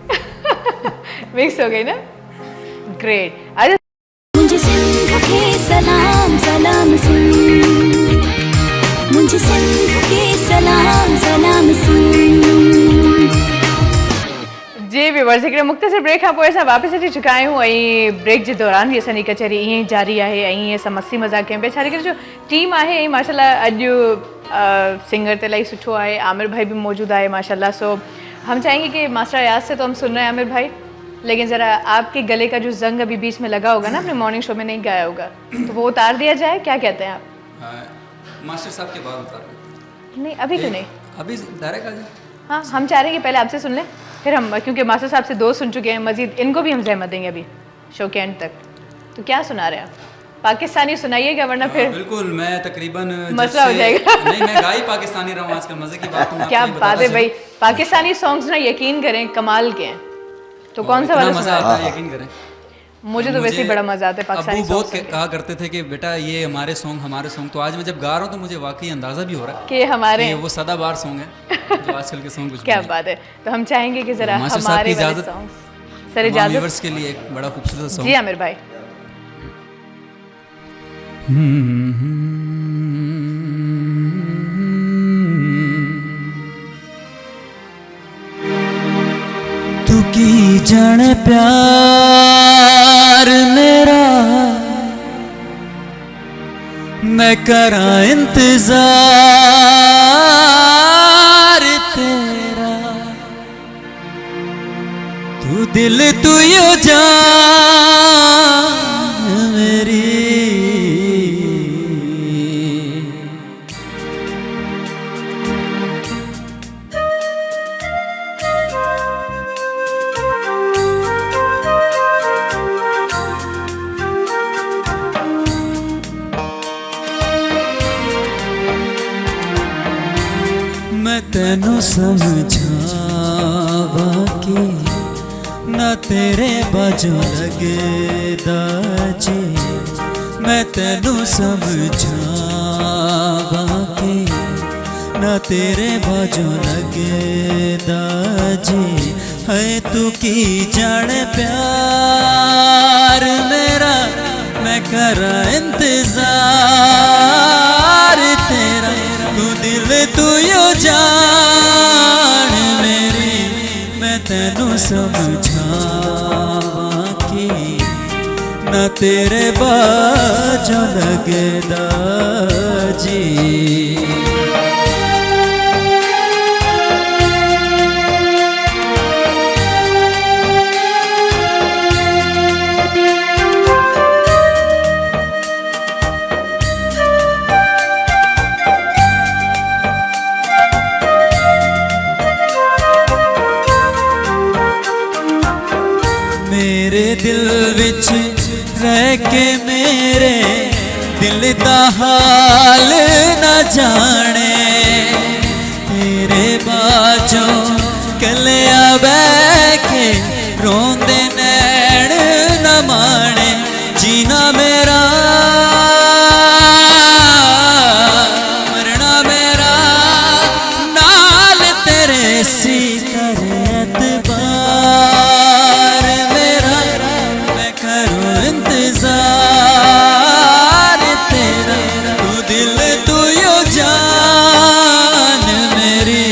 मिक्स हो गई ना। ग्रेट। अच्छा, मुझे सिंध के सलाम सलाम सुन, मुझे सिंध के सलाम सलाम सुन। जी व्यूअर्स, हिकिड़े मुख़्तसिर ब्रेक खां पोइ असां वापसि अची चुका आहियूं ऐं ब्रेक जे दौरान बि असांजी कचहरी ईअं ई जारी आहे ऐं ईअं असां मस्ती मज़ाक़ कयूं पिया। छा करे जो टीम आहे ऐं माशाल्लाह अॼु सिंगर त इलाही सुठो आहे, आमिर भाई भी मौजूद है माशाल्लाह। सो हम चाहेंगे कि मास्टर अयाज से तो हम सुन रहे हैं आमिर भाई, लेकिन ज़रा आपके गले का जो जंग अभी बीच में लगा होगा ना, अपने मॉर्निंग शो में नहीं गाया होगा, तो वो उतार दिया जाए, क्या कहते हैं आप? मास्टर साहब के बाद उतार देते। नहीं अभी तो नहीं, अभी डायरेक्ट आ जाए। हाँ हम चाह रहे हैं कि पहले आपसे सुन लें, फिर हम, क्योंकि मास्टर साहब से 2 सुन चुके हैं, मजीद इनको भी हम जहमत देंगे अभी शो के एंड तक। तो क्या सुना रहे हैं आप? पाकिस्तानी सुनाइएगा वरना फिर बिल्कुल, मैं तकरीबन मसला हो जाएगा। नहीं, मैं गा ही पाकिस्तानी रहा हूँ आजकल, मजे की बात है। क्या बात है भाई, पाकिस्तानी सॉन्ग्स ना यकीन करें कमाल के हैं। तो कौन सा वाला मजा आता है, यकीन करें। मुझे तो वैसे ही बड़ा मजा आता है पाकिस्तानी अब्बू बहुत सॉन्ग्स कहा करते थे कि बेटा ये हमारे सॉन्ग। तो आज मैं जब गा रहा हूँ तो मुझे वाकई अंदाजा भी हो रहा है कि हमारे ये वो सदाबहार सॉन्ग है जो आजकल के सॉन्ग कुछ क्या बात है। तो हम चाहेंगे कि जरा मास्टर साहब की हमारे वाले इजाजत, सॉन्ग्स, सर इजाजत व्यूअर्स के लिए एक बड़ा खूबसूरत सॉन्ग। जी आमिर भाई। तू की जाने प्यार मेरा, मैं करा इंतजार तेरा। तू दिल तू यो जान मेरी, मैं तेनू समझावा कि ना तेरे बाजू लगदा जी। मैं तेनू समझावा कि ना तेरे बाजू लगदा जी। है तू की जाने प्यार मेरा, मैं करा इंतजार तेरा। तू दिल तू यो जान मेरी, मैं तेनू समझावा कि ना तेरे बाजू लगदा जी। मेरे दिल विच रह के मेरे दिल दा हाल न जाने। तेरे बाजों कलिया बह के रोंदे नैण न माने। जीना मेरा मरना मेरा नाल तेरे सी करे एतबार मेरा। मैं करूँ इंतजार तेरा। तू दिल तू यो जान मेरी,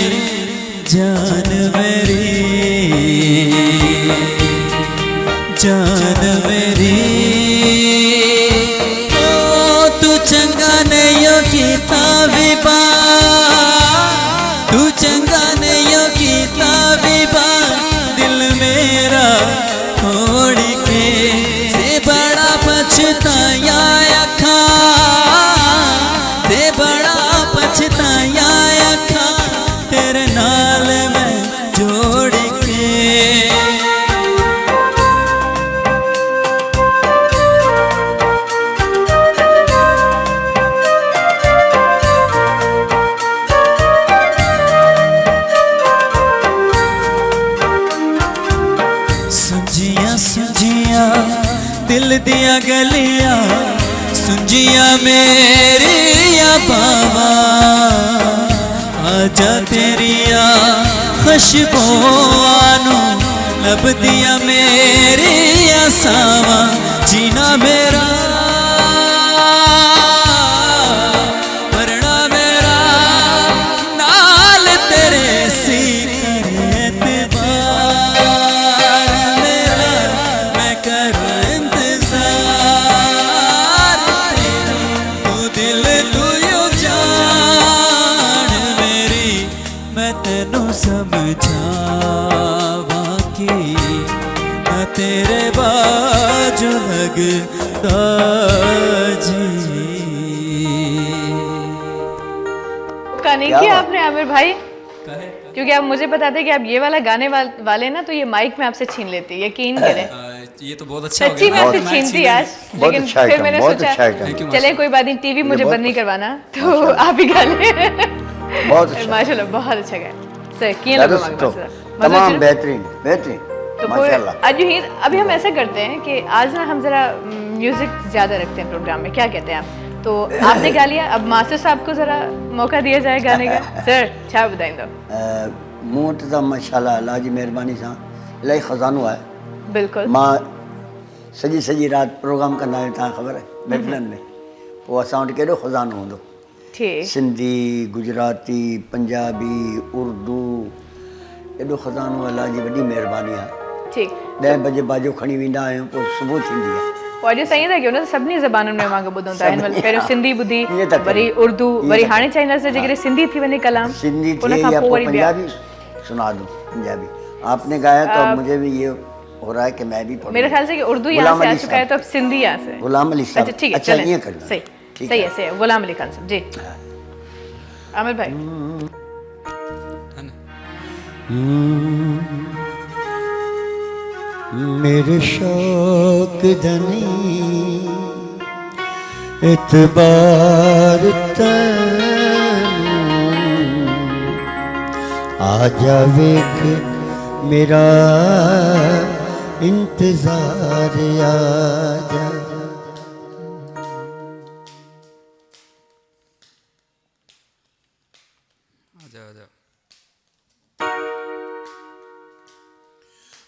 जान मेरी, जान मेरी। ओ तू चंगा नहीं कीता विबा, तू चंगा नहीं कीता विबा। दिल मेरा छोड़ के से बड़ा पछताया अखा, से बड़ा पछताया अखा। तेरे नाल मैं जोड़ के। सुझिया सुझिया दिल दिया गलियां, सुंजिया मेरी या बावा आजा तेरिया खुशबुआनो लब दिया मेरी आसावा जीना मेरा मरना मेरा नाल तेरे सी समझावा की न तेरे बाजू लगता जी। का नहीं किया आपने आमिर भाई, क्योंकि आप मुझे बताते कि आप ये वाला गाने वाले ना तो ये माइक में आपसे छीन लेती, यकीन करें। ये तो बहुत अच्छा हो सच्ची गया। में आपसे छीनती आज, लेकिन फिर मैंने सोचा चले कोई बात नहीं, टीवी मुझे बंद नहीं करवाना तो आप ही गा लें। माशाल्लाह बहुत अच्छा गाया सर, किए लगा तमाम बेहतरीन बेहतरीन तो माशाल्लाह। अभी हम ऐसा करते हैं कि आज ना हम जरा म्यूजिक ज्यादा रखते हैं प्रोग्राम में, क्या कहते हैं आप? तो आपने गा लिया, अब मास्टर साहब को जरा मौका दिया जाए गाने का। सर छा ॿुधाई दो मूं वटि त माशाल्लाह अल्लाह जी महिरबानी सां इलाही ख़ज़ानो आहे। बिल्कुल मां सॼी राति प्रोग्राम कंदा आहियूं, तव्हां ख़बर आहे महफ़िलनि में, पोइ असां वटि केॾो ख़ज़ानो हूंदो, ठीक सिंधी, गुजराती, पंजाबी, उर्दू, एॾो ख़ज़ानो अल्लाह जी वॾी महिरबानी आहे। ठीक 10 बजे बाजो खणी वेंदा आहियूं, पोइ सुबुह थींदी आहे। और जो सही था कि उन सभिनी ज़बानुनि में मां ॿुधूं था, हिन महिल पहिरियों सिंधी ॿुधी, वरी उर्दू, वरी हाणे चाहींदासीं जेकॾहिं सिंधी थी वञे कलाम, सिंधी उन थी खां या पोइ पोइ वरी ॿिया। पंजाबी सुना दूं। पंजाबी आपने गाया तो मुझे भी ये हो रहा है कि मैं भी पढ़ूं। मेरे ख्याल से कि उर्दू यहाँ से आ चुका है तो अब सिंधी यहाँ से। गुलाम अली साहब। अच्छा ठीक है, अच्छा ये करना सही सही है गुलाम अली खान साहब जी। आमिर भाई मेरे शौक धनी इतबार आजा वेख मेरा इंतजार आजा।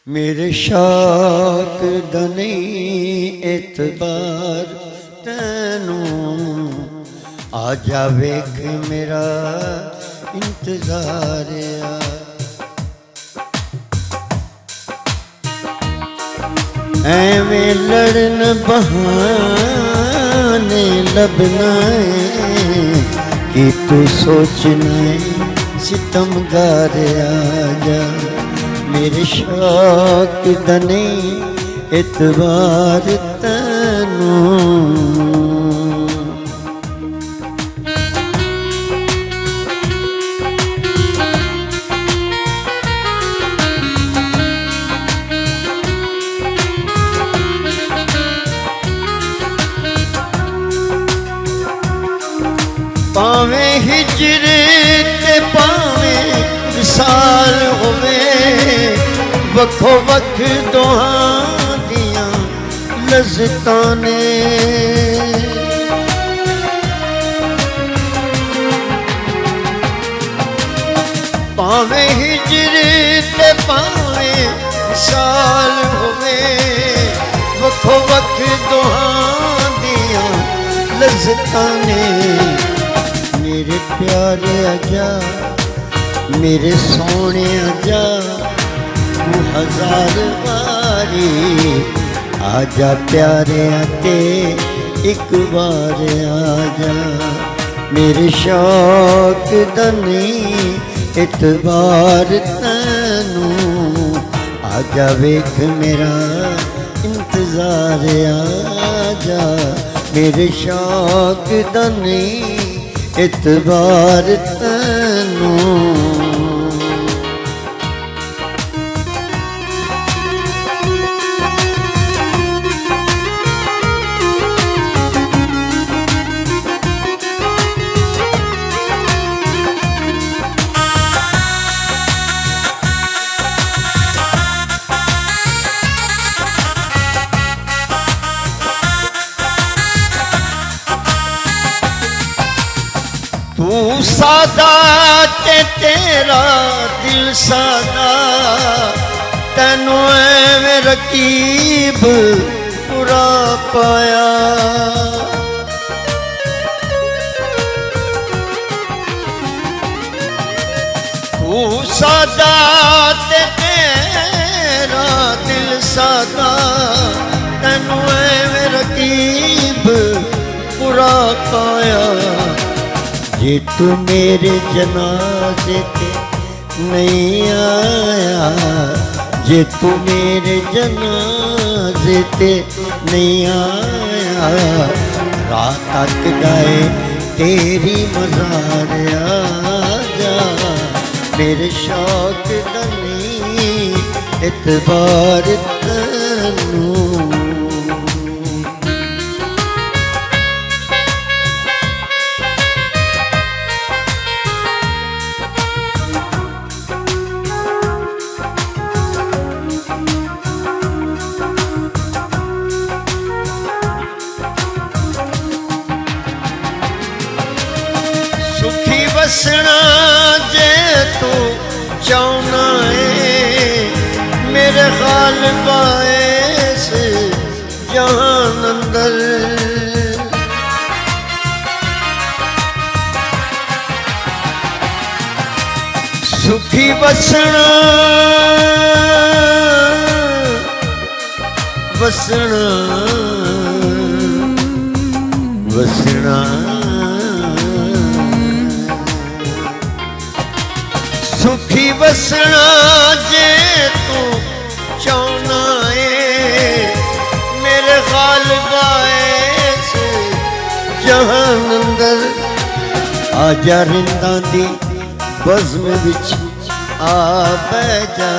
मेरे शौक दनी इतबार तैनू आजा वेख मेरा इंतजार आ। ऐवें लड़न बहाने लबना कि तू सोचना सितमगार आजा। मेरे शौक दने इतबार तैनू पावे हिजरे ते पावे विसाल होवे वखो वख दोहां दियां लज़्ज़तां ने। पावे हिजरे ते पावे विसाल होवे वखो वख दोहां दियां लज़्ज़तां ने। मेरे प्यारे आजा मेरे सोने आजा तू हजार बारी आजा प्यारे आते एक बार आजा। मेरे शौक दनी इतबार तैनू आजा वेख मेरा इंतजार आजा। मेरे शौक दनी इतबार तैनू सादा ते तेरा दिल सादा तैनू एवें रकीब बुरा पाया तू सादा ते तेरा दिल सादा तैनू एवें रकीब बुरा पाया जे तू मेरे जनाजे ते नहीं आया जे तू मेरे जनाजे ते नहीं आया रात तक जाए तेरी मज़ार आजा मेरे शौक दा नहीं इतबार तैनू बसना जे तू चाहना है मेरे गालिब बाएस जहान अंदर सुखी बसना बसना बसना सुखी बसना जे तू चाहना है मेरे गालिब बाएस जहान अंदर आजा रिंदा दी बज़्म विच आ बह जा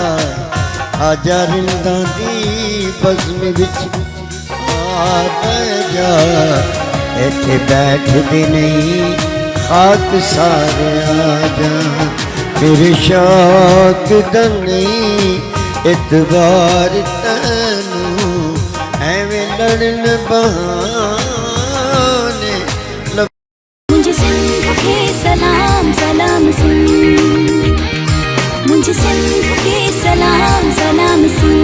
आजा रिंदा दी बज़्म विच आ बह जा इत्थे बैठदे नहीं खाक सारे आजा तेरे शौक दा नहीं इतबार तैनू एवें लड़न बहाने मुझे सिंध के सलाम सलाम सुन मुझे सिंध के सलाम सलाम सुन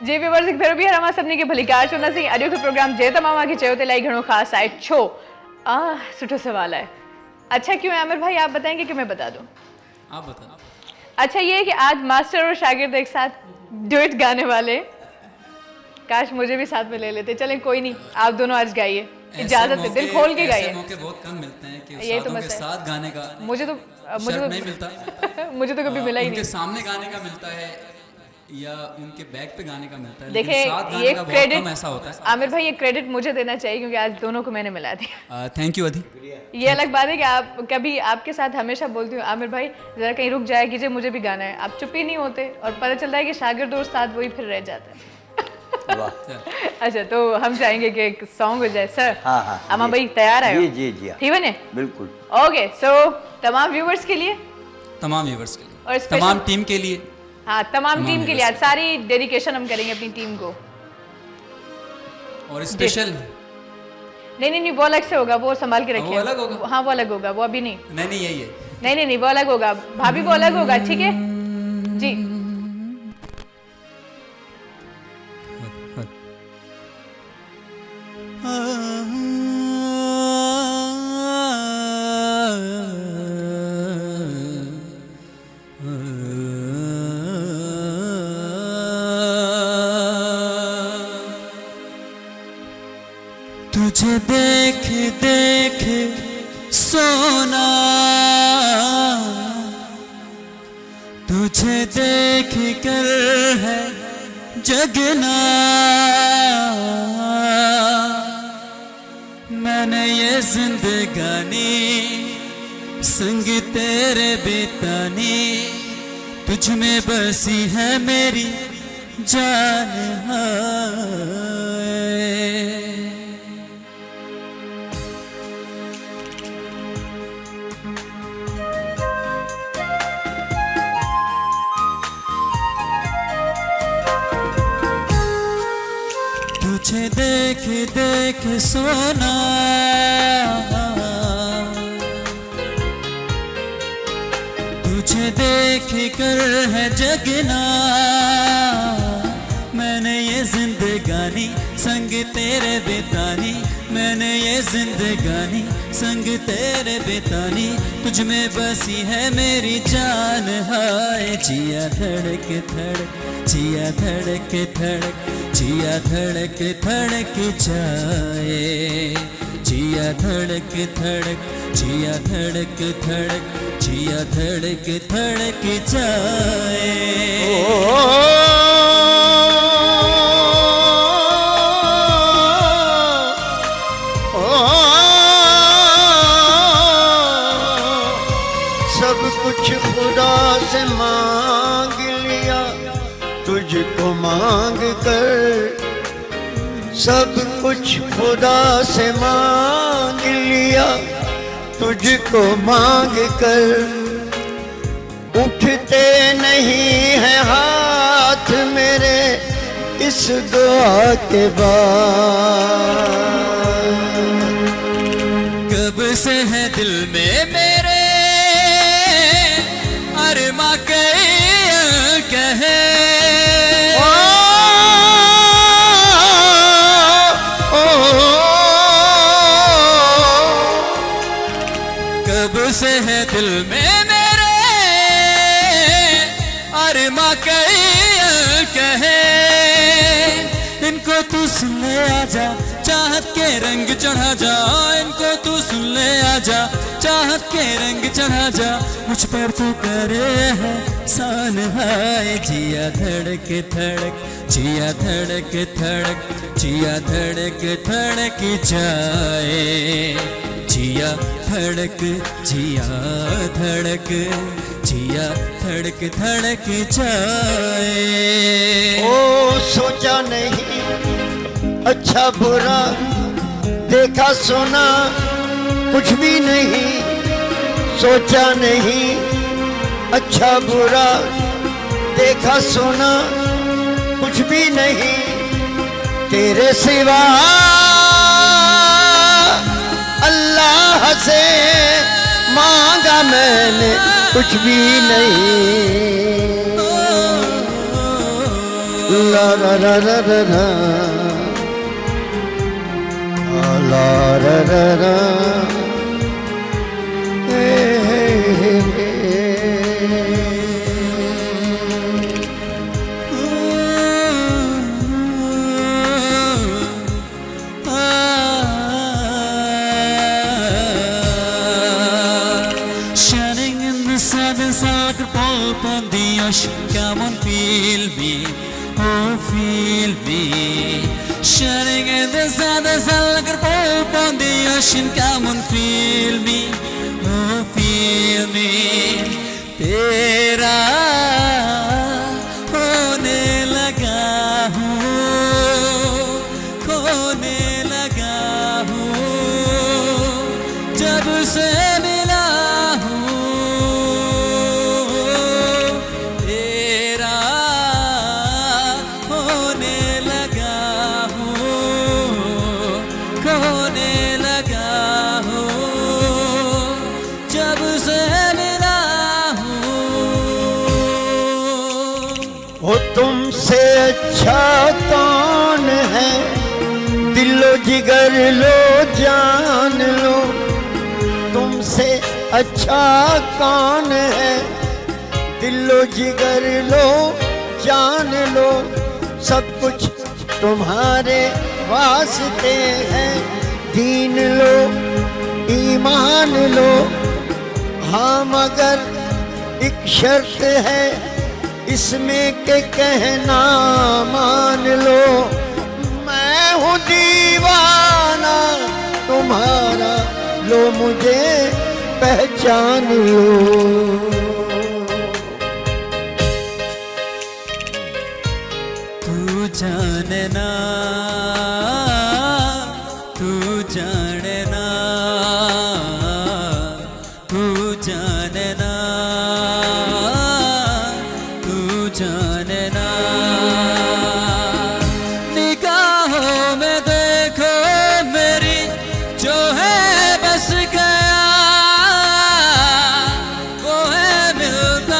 जे व्यूअर्स एक भेरो भी हर हमारा सबनी के भलीकार चुना सी अडियो के प्रोग्राम जे तमामा की चयो ते लाई घणो खास आहे छो सुठो सवाल है अच्छा क्यों आमिर भाई आप बताएंगे कि मैं बता दूं आप बता अच्छा ये है कि आज मास्टर और शागिर्द एक साथ ड्यूट गाने वाले काश मुझे भी साथ में ले लेते चलें कोई नहीं आप दोनों आज गाइए इजाजत है दिल खोल के गाइए मौके बहुत कम मिलते हैं कि ये तो उस्तादों के मसला है। साथ गाने का मुझे तो नहीं मिलता मुझे तो कभी मिला ही उनके नहीं सामने गाने का मिलता है या उनके बैक पे गाने का मिलता है देखिए लेकिन साथ गाने ये का बहुत क्रेडिट कम ऐसा होता है आमिर भाई ये क्रेडिट मुझे देना चाहिए क्योंकि आज दोनों को मैंने मिला दिया थैंक यू अधी ये अलग बात है कि आप कभी आपके साथ हमेशा बोलती हूँ आमिर भाई जरा कहीं रुक जाया कीजिए मुझे भी गाना है आप चुप ही नहीं होते और पता चलता है कि शागिर्द और साथ वही फिर रह जाता है अच्छा तो हम चाहेंगे कि एक सॉन्ग हो जाए सर हाँ हाँ अमा भाई तैयार है जी जी जी ठीक है ना बिल्कुल ओके सो तमाम व्यूवर्स के लिए तमाम व्यूवर्स के लिए और special- तमाम टीम के लिए हाँ तमाम टीम के लिए आज viewers सारी डेडिकेशन हम करेंगे अपनी टीम को और स्पेशल नहीं वो अलग से होगा वो संभाल के वो रखिए अलग होगा? हाँ वो अलग होगा वो अभी नहीं नहीं यही है नहीं वो अलग होगा भाभी वो अलग होगा ठीक है जी तुझे देख देख सोना तुझे देख कर है जगना मैंने ये जिंदगानी संग तेरे बितानी तुझ में बसी है मेरी जान हाय तुझे देख देख सोना तुझे देख कर है जगना, मैंने ये जिंदगानी संग तेरे बितानी, मैंने ये जिंदगानी संग तेरे बितानी, तुझ में बसी है मेरी जान। हाय जिया धड़क धड़क, जिया धड़क धड़क, जिया धड़क धड़क जाए, जिया धड़क धड़क, जिया धड़क धड़क, जिया धड़क धड़क जाए। सब कुछ खुदा से मांग लिया, तुझको मांग कर, सब कुछ खुदा से मांग लिया, तुझको मांग कर। उठते नहीं है हाथ मेरे इस दुआ के बाद। कब से है दिल में मेरे अरमा कहे, कब से है दिल में मेरे अरमा कहे, इनको तू सुन ले आजा, चाहत के रंग चढ़ा जा, इनको तू सुन ले आजा, चाहत के रंग चढ़ा जा, मुझ पर तू करे है सान। हाय जिया धड़क धड़क, जिया धड़क धड़क, जिया धड़क धड़क जाए, जिया धड़क, जिया धड़क, जिया धड़क धड़क जाए। ओ सोचा नहीं अच्छा बुरा, देखा सुना कुछ भी नहीं, सोचा नहीं अच्छा बुरा, देखा सुना कुछ भी नहीं, तेरे सिवा अल्लाह से मांगा मैंने कुछ भी नहीं। ला ला ला ला ला ला ला ला ला Upon the ocean, come on, feel me, oh, feel me. Shining in the sun, the sun like a ball upon the ocean, come on, feel me, oh, feel me. तेरा होने लगा हूँ, खोने लगा हूँ, जब से मिला हूँ, तेरा होने लगा हूँ, खोने लगा हूँ, जब से मिला हूँ। वो तुमसे अच्छा कौन है, दिलो जिगर लो जान लो, तुमसे अच्छा कौन है, दिलो जिगर लो जान लो, सब कुछ तुम्हारे वास्ते है, दीन लो ईमान लो, हाँ मगर एक शर्त है, इसमें के कहना मान लो, मैं हूँ दीवाना तुम्हारा, लो मुझे पहचान लो। तू जानना, तू जानना, तू जानना, तू जानना, निगाहों में देखो मेरी जो है बस गया, वो है मिलता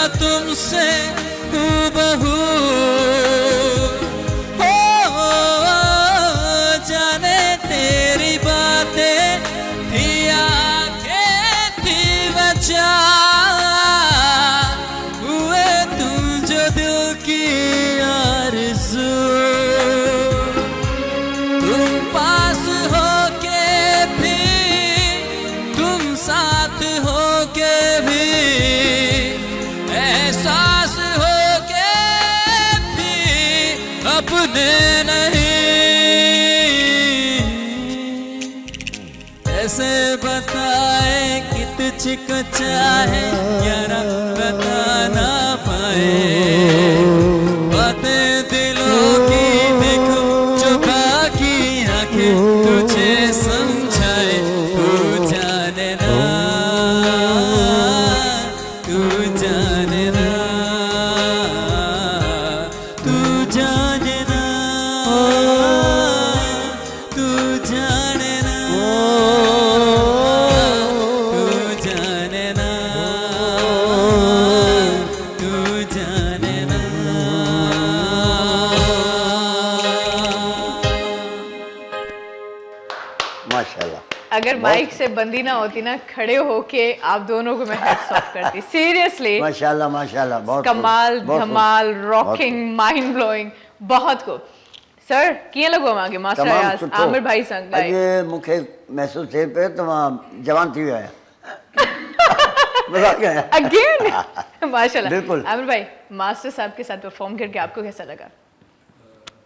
माने नहीं, कैसे बताए कि तुझको चाहे यारा बता ना पाए, बातें दिलों की देखो जो बाकी आंखें तुझे समझाए, तू जाने ना, तू जाने ना, तू जाने ना, तू जाने ना, तू जाने ना, तू जाने ना। माशाल्लाह। अगर माइक से बंदी ना होती ना, खड़े होके आप दोनों को मैं हैट्स ऑफ करती सीरियसली। माशाल्लाह माशाल्लाह, बहुत कमाल, खूब, बहुत धमाल, खूब, रॉकिंग, माइंड ब्लोइंग, बहुत को सर किए लगो मांगे मास्टर तमामु यास सुठो। आमिर भाई संग गाए अॼु मूंखे महसूस थिए पियो त मां जवान थी वियो आहियां। मज़ाक आया। अगेन माशाल्लाह। बिल्कुल। आमिर भाई मास्टर साहब के साथ परफॉर्म करके आपको कैसा लगा?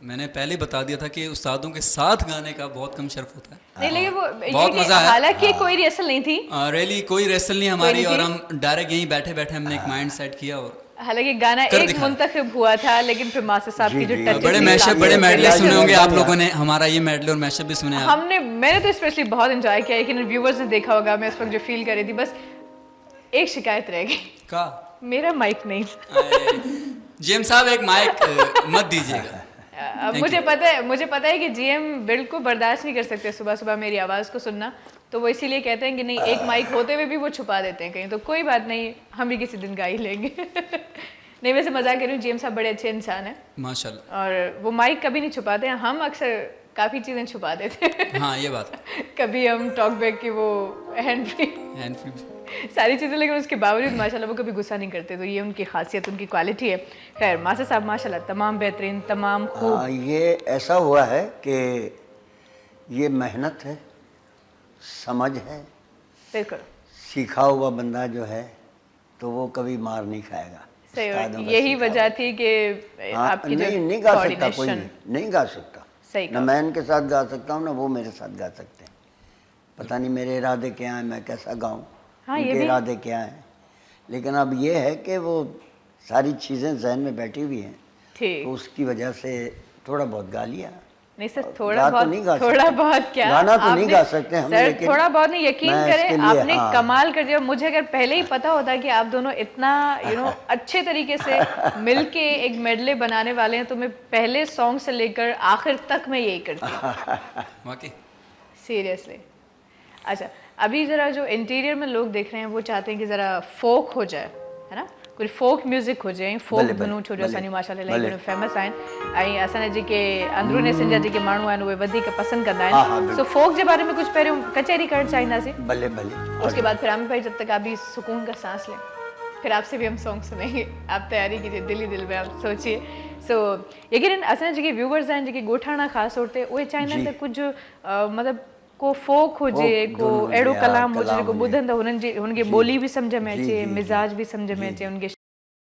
मैंने पहले ही बता दिया था कि उस्तादों के साथ गाने का बहुत कम शर्फ होता है। नहीं लेकिन वो बहुत मजा है। हालांकि कोई रिहर्सल नहीं थी, रैली कोई रेसल नहीं हमारी, नहीं और थी। हम डायरेक्ट यहीं बैठे बैठे हमने एक माइंड सेट किया और हालांकि गाना कर एक दिखाया। मुंतखब हुआ था, लेकिन फिर मास्टर साहब जी, की जो जी। टच बड़े मैशअप, बड़े मेडले सुने होंगे आप लोगों ने, हमारा ये मेडले और मैशअप भी सुने आप। मैंने तो स्पेशली बहुत एंजॉय किया, लेकिन व्यूवर्स ने देखा होगा मैं उस वक्त जो फील कर रही थी, बस एक शिकायत रह गई, का मेरा माइक नहीं। जेम्स साहब एक माइक मत दीजिएगा। अब मुझे पता है कि जीएम बिल्कुल बर्दाश्त नहीं कर सकते सुबह सुबह मेरी आवाज़ को सुनना, तो वो इसीलिए कहते हैं कि नहीं, एक माइक होते हुए भी वो छुपा देते हैं कहीं, तो कोई बात नहीं, हम भी किसी दिन गा ही लेंगे। नहीं वैसे मजाक कर रही हूँ, जीएम साहब बड़े अच्छे इंसान हैं माशाल्लाह। और वो माइक कभी नहीं छुपाते हैं, हम अक्सर काफ़ी चीज़ें छुपा देते हैं। हाँ ये बात कभी हम टॉक बैक की वो हैंड फ्री सारी चीज़ें, लेकिन उसके बावजूद माशाल्लाह वो कभी गुस्सा नहीं करते, तो ये उनकी खासियत, उनकी क्वालिटी है। खैर मास्टर साहब माशाल्लाह तमाम बेहतरीन, तमाम खूब। ये ऐसा हुआ है कि ये मेहनत है, समझ है, बिल्कुल सीखा हुआ बंदा जो है तो वो कभी मार नहीं खाएगा। सही उस्तादों है, का यही सीखा वजह हुआ। थी कि हाँ, आपकी जो नहीं गा सकता कोई coordination- नहीं गा सकता। सही न कहा। मैं इनके साथ गा सकता हूँ, ना वो मेरे साथ गा सकते हैं। पता नहीं मेरे इरादे क्या हैं, मैं कैसा गाऊँ, हाँ, ये उनके भी- इरादे क्या हैं। लेकिन अब ये है कि वो सारी चीज़ें जहन में बैठी हुई हैं, ठीक तो उसकी वजह से थोड़ा बहुत गा लिया। नहीं सर, गा थोड़ा तो नहीं गा बहुत, थोड़ा सकते। बहुत क्या, गाना तो नहीं आपने- गा सकते हम, सर लेकिन थोड़ा बहुत नहीं, यकीन मैं करें इसके लिए, आपने हाँ। कमाल कर दिया। मुझे अगर पहले ही पता होता कि आप दोनों इतना अच्छे तरीके से मिलके एक मेडले बनाने वाले हैं, तो मैं पहले सॉन्ग से लेकर आखिर तक मैं यही करती हूँ वाकई। सीरियसली। अच्छा अभी ज़रा जो इंटीरियर में लोग देख रहे हैं वो चाहते हैं कि ज़रा फोक हो जाए, है ना, कोई फोक म्यूजिक हो जाए, फोक भले, धुनूं छो जो भले, असांजी माशाल्लाह भले। इलाही फेमस आहिनि, ऐं असांजा जेके अंदरूनी सिंध जा जेके माण्हू आहिनि उहे वधीक पसंदि कंदा हाँ, हाँ, आहिनि। बिल्कुल। सो फोक जे बारे में कुछ पहिरियों कचहरी करणु चाहींदासीं, भले भले। उसके बाद फिर आमिर भाई जब तक आप भी सुकून का सांस लें, फिर आपसे भी हम सॉन्ग सुनेंगे। आप तैयारी कीजिए, दिल ही दिल में आप सोचिए। सो यकीनन असांजा जेके व्यूवर्स आहिनि, जेके ॻोठाणा ख़ासि तौर ते उहे चाहींदा आहिनि त कुझु मतिलबु को फोक हुजे, फोक को धुन हुजे, अहिड़ो हा, कलाम हुजे कलाम जेको हुजे। ॿुधनि त हुननि खे ॿोली बि सम्झ में जी, अचे, जी, मिज़ाज बि सम्झ में जी। अचे, उनखे